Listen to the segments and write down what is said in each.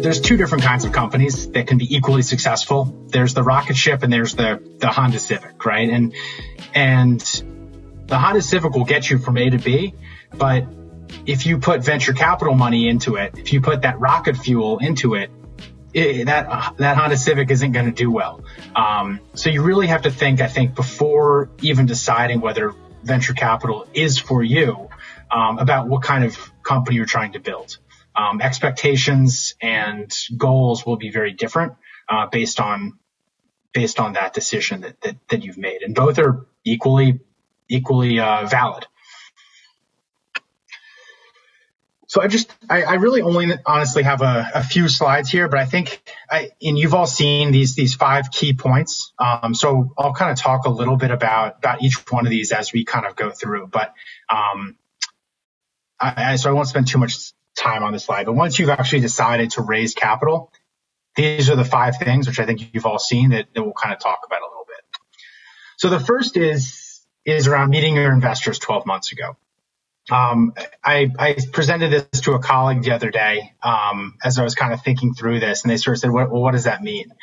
there's two different kinds of companies that can be equally successful. There's the rocket ship and there's the Honda Civic, right? And the Honda Civic will get you from A to B, but if you put venture capital money into it, if you put that rocket fuel into it, that Honda Civic isn't going to do well. So you really have to think, I think, before even deciding whether venture capital is for you, about what kind of company you're trying to build. Expectations and goals will be very different based on that decision that you've made, and both are equally valid. So I really only honestly have a few slides here, but I think and you've all seen these 5 key points. So I'll kind of talk a little bit about each one of these as we kind of go through, but so I won't spend too much time on this slide. But once you've actually decided to raise capital, these are the 5 things which I think you've all seen that we'll kind of talk about a little bit. So the first is around meeting your investors 12 months ago. I presented this to a colleague the other day as I was kind of thinking through this, and they sort of said, well, what does that mean?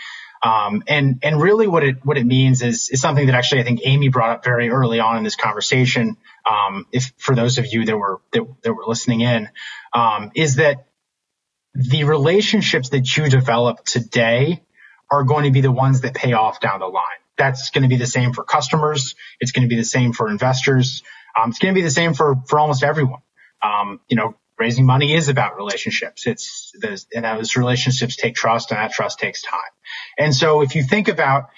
And really what it means is something that actually I think Amy brought up very early on in this conversation. If for those of you that were listening in, is that the relationships that you develop today are going to be the ones that pay off down the line. That's going to be the same for customers. It's going to be the same for investors. It's going to be the same for almost everyone. Raising money is about relationships. And those relationships take trust, and that trust takes time. And so if you think about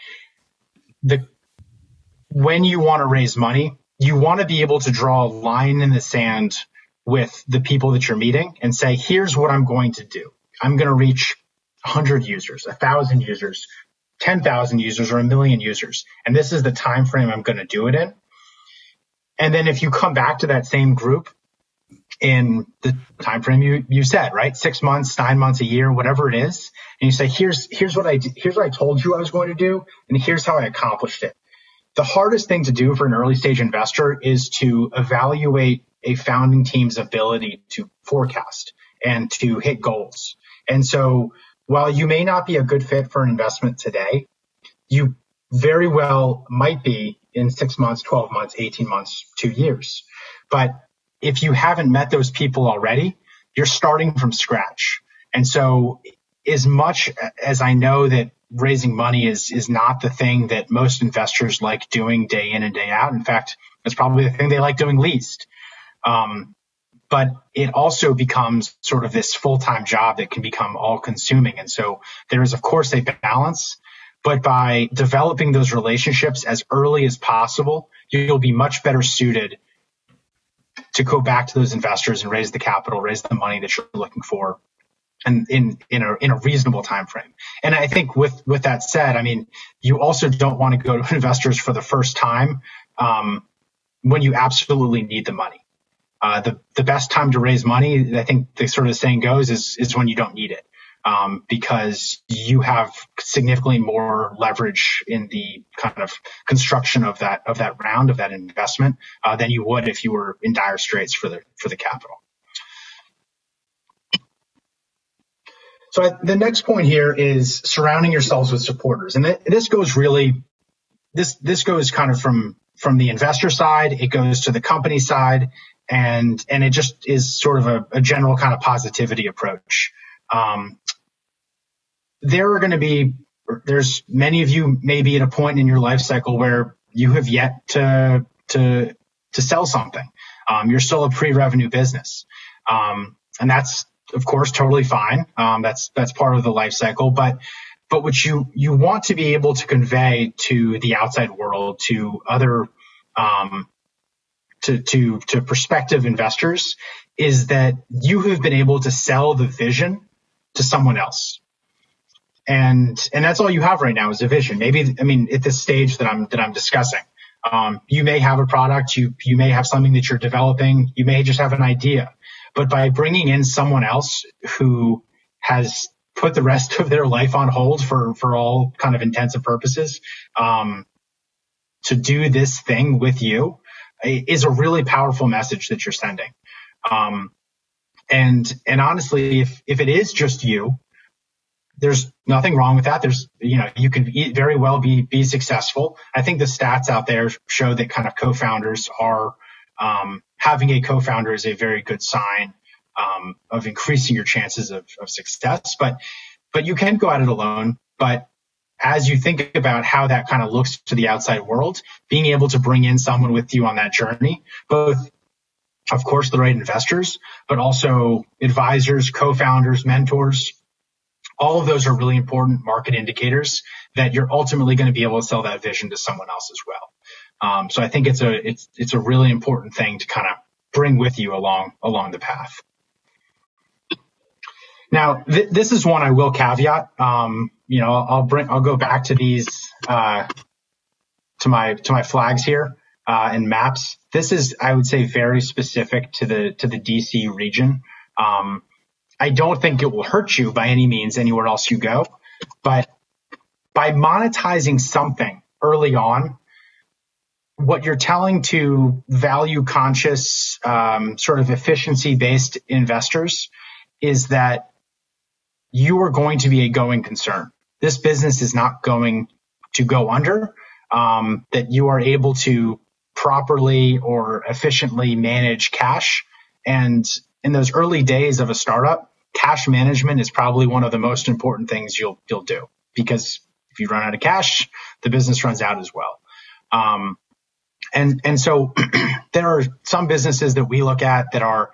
when you want to raise money, you want to be able to draw a line in the sand with the people that you're meeting and say, here's what I'm going to do. I'm going to reach 100 users, 1,000 users, 10,000 users, or 1 million users. And this is the time frame I'm going to do it in. And then if you come back to that same group in the time frame you said, right? 6 months, 9 months, a year, whatever it is, and you say, here's what I told you I was going to do, and here's how I accomplished it. The hardest thing to do for an early stage investor is to evaluate a founding team's ability to forecast and to hit goals. And so while you may not be a good fit for an investment today, you very well might be in 6 months, 12 months, 18 months, 2 years. But if you haven't met those people already, you're starting from scratch. And so as much as I know that raising money is not the thing that most investors like doing day in and day out. In fact, it's probably the thing they like doing least. But it also becomes sort of this full-time job that can become all-consuming. And so there is, of course, a balance. But by developing those relationships as early as possible, you'll be much better suited to go back to those investors and raise the capital, raise the money that you're looking for, and in a reasonable time frame. And I think with that said, I mean, you also don't want to go to investors for the first time when you absolutely need the money. The best time to raise money, I think the sort of saying goes, is when you don't need it. Because you have significantly more leverage in the kind of construction of that round, of that investment, than you would if you were in dire straits for the capital. So the next point here is surrounding yourselves with supporters, and this goes kind of from the investor side, it goes to the company side, and it just is sort of a general kind of positivity approach. There's many of you maybe at a point in your life cycle where you have yet to sell something. You're still a pre-revenue business. And that's, of course, totally fine. That's part of the life cycle. But what you want to be able to convey to the outside world, to other, to prospective investors, is that you have been able to sell the vision to someone else. And that's all you have right now is a vision. Maybe, I mean, at this stage that I'm discussing, you may have a product, you may have something that you're developing, you may just have an idea, but by bringing in someone else who has put the rest of their life on hold for all kind of intents and purposes, to do this thing with you is a really powerful message that you're sending. And honestly, if it is just you, there's nothing wrong with that. You could very well be successful. I think the stats out there show that kind of co-founders are, having a co-founder is a very good sign, of increasing your chances of success. But you can go at it alone. But as you think about how that kind of looks to the outside world, being able to bring in someone with you on that journey, both, of course, the right investors, but also advisors, co-founders, mentors, all of those are really important market indicators that you're ultimately going to be able to sell that vision to someone else as well. So I think it's a really important thing to kind of bring with you along the path. Now, this is one I will caveat. I'll go back to these, to my flags here, and maps. This is, I would say, very specific to the DC region. I don't think it will hurt you by any means anywhere else you go, but by monetizing something early on, what you're telling to value conscious, sort of efficiency based investors is that you are going to be a going concern. This business is not going to go under, that you are able to properly or efficiently manage cash. And in those early days of a startup, cash management is probably one of the most important things you'll do, because if you run out of cash, the business runs out as well. And so there are some businesses that we look at that are,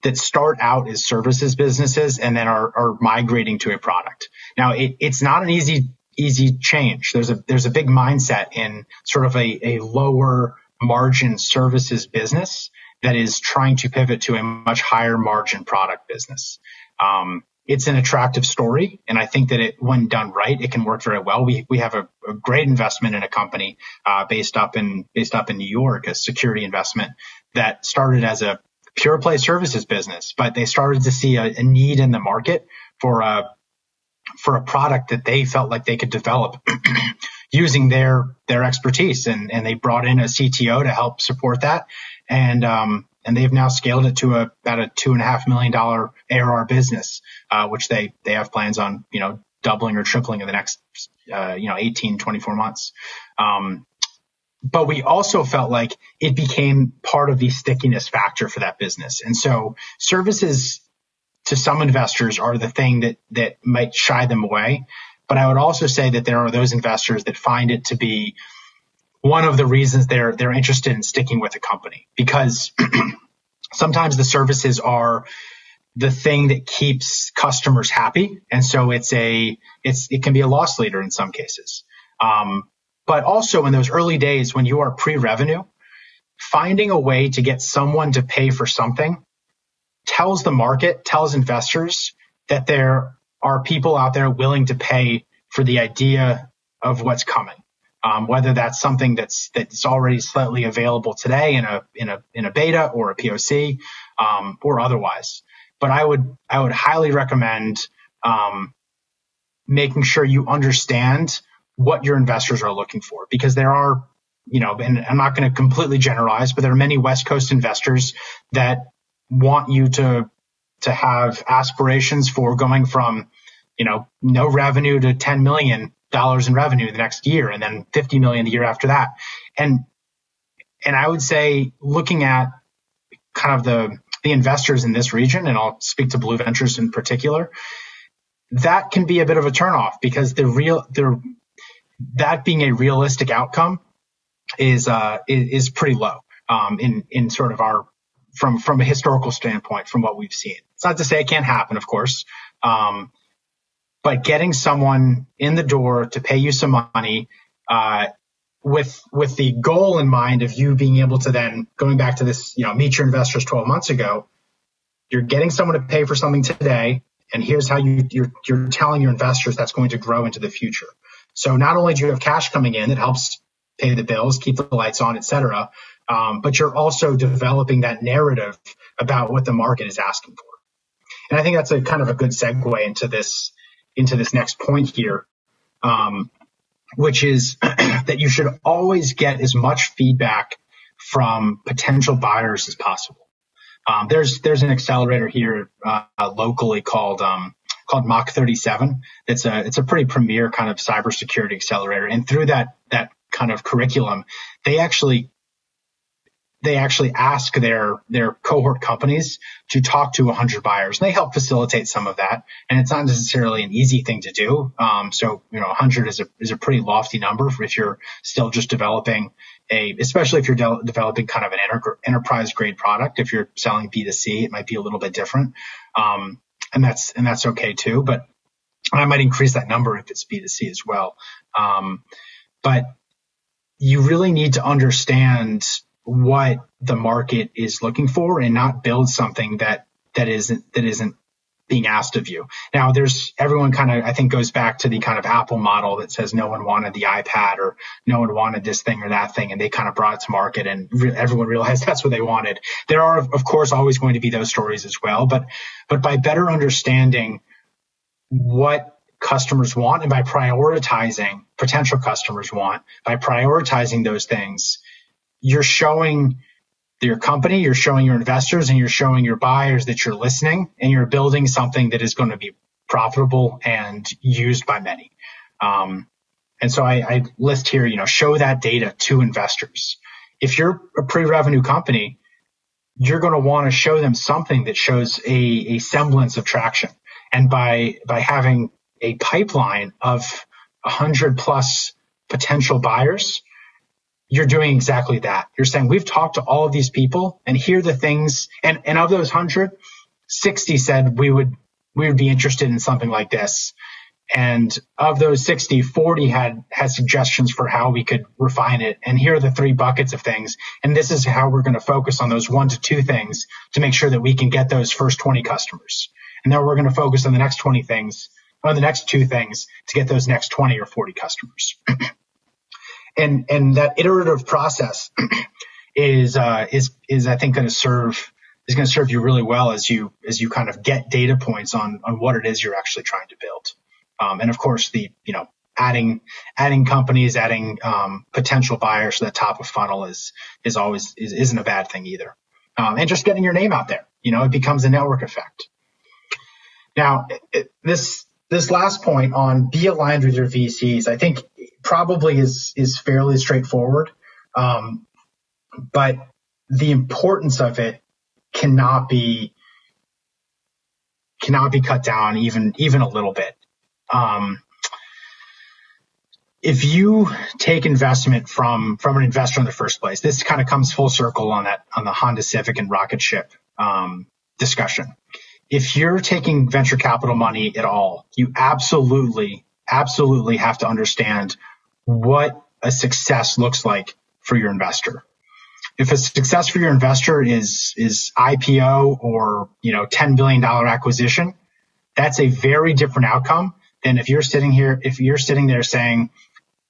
that start out as services businesses and then are migrating to a product. Now, it's not an easy change. There's a big mindset in sort of a lower margin services business that is trying to pivot to a much higher margin product business. It's an attractive story, and I think that when done right, it can work very well. We have a great investment in a company based up in New York, a security investment that started as a pure play services business, but they started to see a need in the market for a product that they felt like they could develop using their expertise, and they brought in a CTO to help support that, and they've now scaled it to about a $2.5 million ARR business, which they have plans on doubling or tripling in the next 18, 24 months. But we also felt like it became part of the stickiness factor for that business. And so services to some investors are the thing that might shy them away. But I would also say that there are those investors that find it to be one of the reasons they're interested in sticking with a company, because sometimes the services are the thing that keeps customers happy. And so it can be a loss leader in some cases. But also in those early days when you are pre-revenue, finding a way to get someone to pay for something tells the market, tells investors that there are people out there willing to pay for the idea of what's coming. Whether that's something that's already slightly available today in a beta or a POC, or otherwise. But I would highly recommend making sure you understand what your investors are looking for, because there are, and I'm not going to completely generalize, but there are many West Coast investors that want you to have aspirations for going from, no revenue to $10 million in revenue the next year, and then 50 million the year after that. And I would say, looking at kind of the investors in this region, and I'll speak to Blue Ventures in particular, that can be a bit of a turnoff, because that being a realistic outcome is pretty low, in sort of our, from a historical standpoint, from what we've seen. It's not to say it can't happen, of course. But getting someone in the door to pay you some money, with the goal in mind of you being able to then, going back to this, meet your investors 12 months ago, you're getting someone to pay for something today, and here's how you're telling your investors that's going to grow into the future. So not only do you have cash coming in that helps pay the bills, keep the lights on, et cetera, but you're also developing that narrative about what the market is asking for. And I think that's a kind of a good segue into this next point here, which is that you should always get as much feedback from potential buyers as possible. There's an accelerator here locally called called Mach 37. It's a pretty premier kind of cybersecurity accelerator. And through that kind of curriculum, they actually ask their cohort companies to talk to 100 buyers. And they help facilitate some of that. And it's not necessarily an easy thing to do. So 100 is a pretty lofty number if you're still just developing especially if you're developing kind of an enterprise grade product. If you're selling B2C, it might be a little bit different. And that's okay too. But I might increase that number if it's B2C as well. But you really need to understand what the market is looking for and not build something that isn't being asked of you. Now, everyone kind of, I think, goes back to the kind of Apple model that says no one wanted the iPad or no one wanted this thing or that thing, and they kind of brought it to market and everyone realized that's what they wanted. There are, of course, always going to be those stories as well, but by better understanding what customers want and by prioritizing potential customers want, by prioritizing those things, you're showing your company, you're showing your investors, and you're showing your buyers that you're listening and you're building something that is going to be profitable and used by many. And so I list here, show that data to investors. If you're a pre-revenue company, you're going to want to show them something that shows a semblance of traction. And by having a pipeline of 100 plus potential buyers, you're doing exactly that. You're saying, we've talked to all of these people and here are the things. And of those 100, 60 said we would be interested in something like this. And of those 60, 40 had suggestions for how we could refine it. And here are the 3 buckets of things. And this is how we're going to focus on those 1 to 2 things to make sure that we can get those first 20 customers. And then we're going to focus on the next 20 things, or the next 2 things to get those next 20 or 40 customers. And that iterative process is I think going to serve you really well as you kind of get data points on what it is you're actually trying to build. And of course adding companies, adding potential buyers to the top of funnel isn't a bad thing either. And just getting your name out there, it becomes a network effect. Now, this last point on be aligned with your VCs, I think probably is fairly straightforward. But the importance of it cannot be cut down even a little bit. If you take investment from an investor in the first place, this kind of comes full circle on the Honda Civic and rocket ship discussion. If you're taking venture capital money at all, you absolutely have to understand what a success looks like for your investor. If a success for your investor is IPO or $10 billion acquisition, that's a very different outcome than if you're sitting there saying,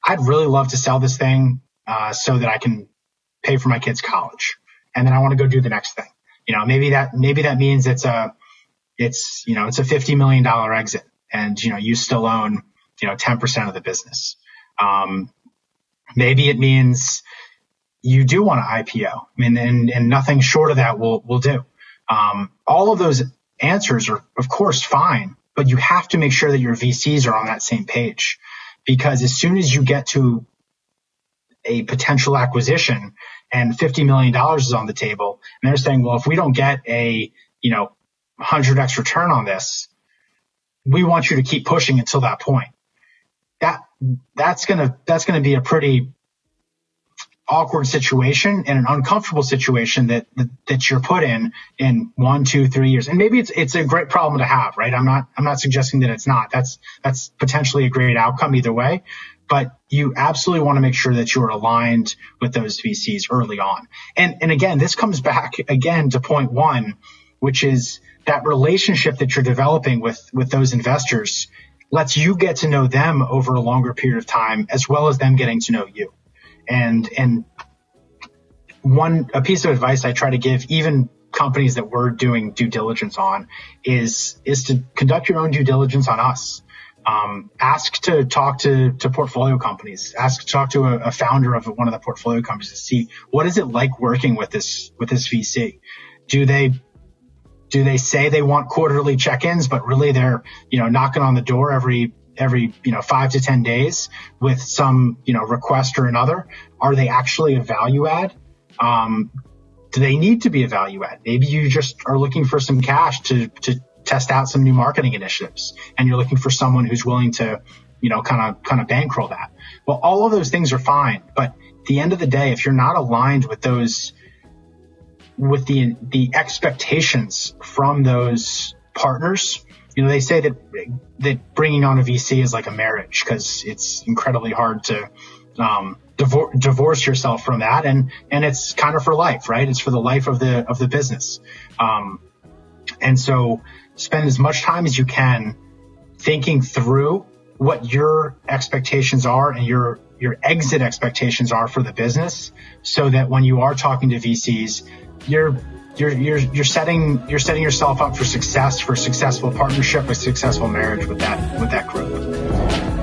I'd really love to sell this thing so that I can pay for my kids' college, and then I want to go do the next thing. Maybe that means it's a $50 million exit, and you still own 10% of the business. Maybe it means you do want to IPO. And nothing short of that will do. All of those answers are, of course, fine, but you have to make sure that your VCs are on that same page, because as soon as you get to a potential acquisition and $50 million is on the table, and they're saying, well, if we don't get a 100x return on this, we want you to keep pushing until that point. That's gonna be a pretty awkward situation and an uncomfortable situation that you're put in 1, 2, 3 years. And maybe it's a great problem to have, right? I'm not suggesting that it's not. That's potentially a great outcome either way. But you absolutely want to make sure that you're aligned with those VCs early on. And again, this comes back again to point 1, which is that relationship that you're developing with those investors lets you get to know them over a longer period of time, as well as them getting to know you. And a piece of advice I try to give even companies that we're doing due diligence on is to conduct your own due diligence on us. Ask to talk to portfolio companies. Ask to talk to a founder of one of the portfolio companies to see what is it like working with this VC. Do they Do they say they want quarterly check-ins, but really they're, knocking on the door every 5 to 10 days with some, request or another? Are they actually a value add? Do they need to be a value add? Maybe you just are looking for some cash to test out some new marketing initiatives, and you're looking for someone who's willing to, kind of bankroll that. Well, all of those things are fine, but at the end of the day, if you're not aligned with those, with the expectations from those partners, they say that bringing on a VC is like a marriage, because it's incredibly hard to divorce yourself from that, and it's kind of for life, right? It's for the life of the business, and so spend as much time as you can thinking through what your expectations are and your exit expectations are for the business, so that when you are talking to VCs, you're setting yourself up for success, for successful partnership, a successful marriage with that group.